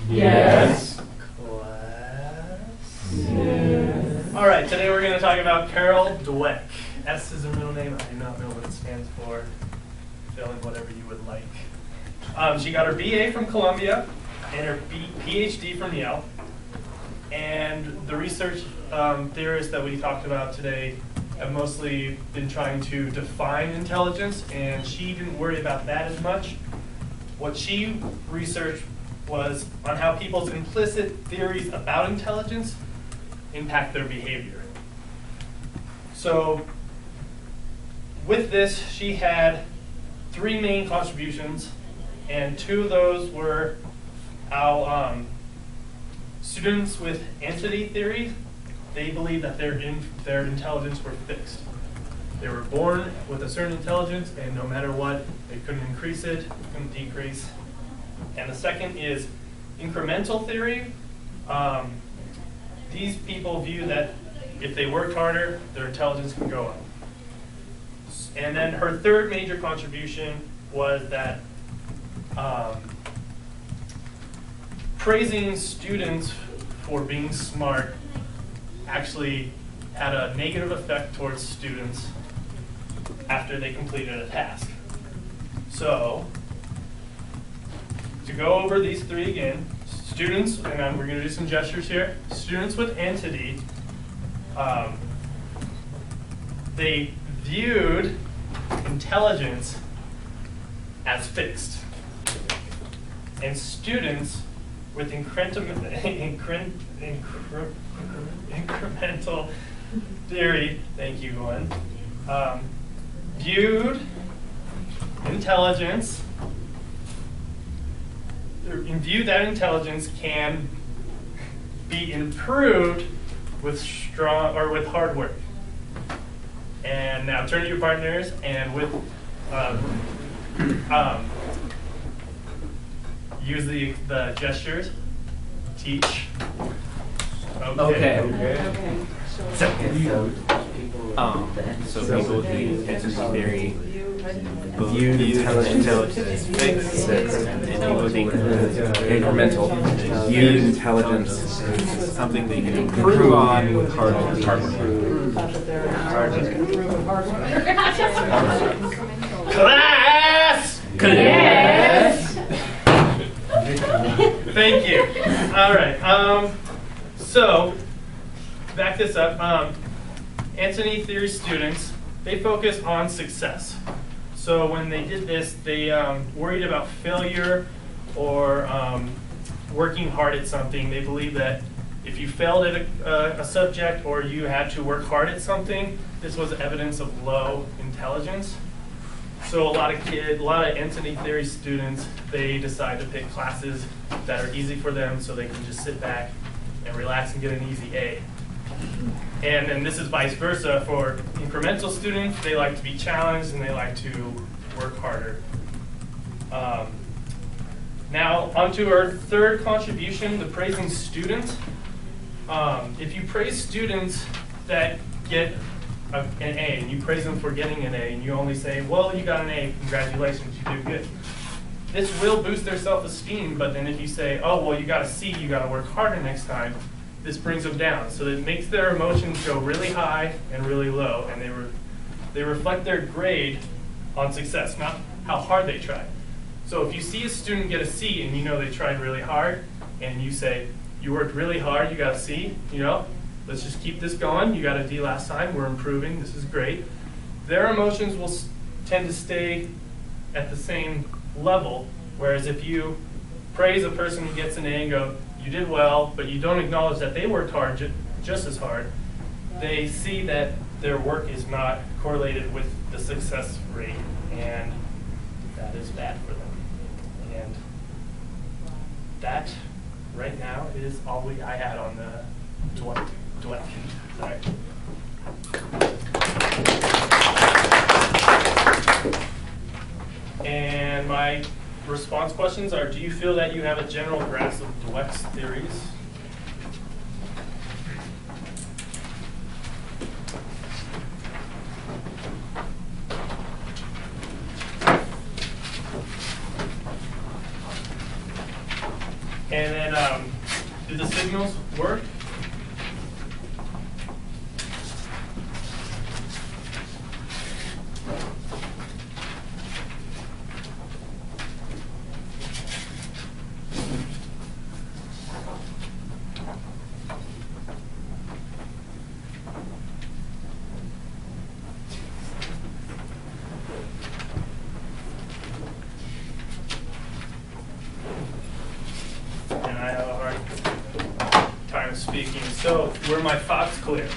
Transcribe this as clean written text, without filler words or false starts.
Yes. Class? Yes. All right, today we're going to talk about Carol Dweck. S is her middle name. I do not know what it stands for. Fill in whatever you would like. She got her BA from Columbia and her PhD from Yale. And the research theorists that we talked about today have mostly been trying to define intelligence, and she didn't worry about that as much. What she researched was on how people's implicit theories about intelligence impact their behavior. So with this, she had three main contributions, and two of those were how students with entity theory, they believe that their intelligence were fixed. They were born with a certain intelligence, and no matter what, they couldn't increase it, couldn't decrease. And the second is incremental theory. These people view that if they worked harder, their intelligence can go up. And then her third major contribution was that praising students for being smart actually had a negative effect towards students after they completed a task. So, to go over these three again, students, and we're going to do some gestures here, students with entity, they viewed intelligence as fixed. And students with incremental theory, thank you, Glenn, viewed intelligence, viewed that intelligence can be improved with with hard work. And now turn to your partners and with use the gestures. Teach. Okay. So people who use entity theory view intelligence as fixed, and people think incremental view intelligence as something they can improve on with hard work. Class! Yes. Thank you. All right. So, back this up. Entity theory students, they focus on success. So when they did this, they worried about failure or working hard at something. They believe that if you failed at a subject or you had to work hard at something, this was evidence of low intelligence. So a lot of entity theory students, they decide to pick classes that are easy for them so they can just sit back and relax and get an easy A. And then this is vice versa for incremental students. They like to be challenged and they like to work harder. Now onto our third contribution, the praising student. If you praise students that get an A and you praise them for getting an A and you only say, well, you got an A, congratulations, you did good. This will boost their self-esteem, but then if you say, oh, well, you got a C, you got to work harder next time, this brings them down. So it makes their emotions go really high and really low, and they reflect their grade on success, not how hard they tried. So if you see a student get a C and you know they tried really hard, and you say, you worked really hard, you got a C, let's just keep this going, you got a D last time, we're improving, this is great. Their emotions will tend to stay at the same level, whereas if you praise a person who gets an A and go, you did well, but you don't acknowledge that they worked hard just as hard, they see that their work is not correlated with the success rate, and that is bad for them. And that, right now, is all I had on the Dweck. Sorry. And my response questions are, do you feel that you have a general grasp of Dweck's theories? And then, do the signals work? And I have a hard time speaking. So, were my thoughts clear?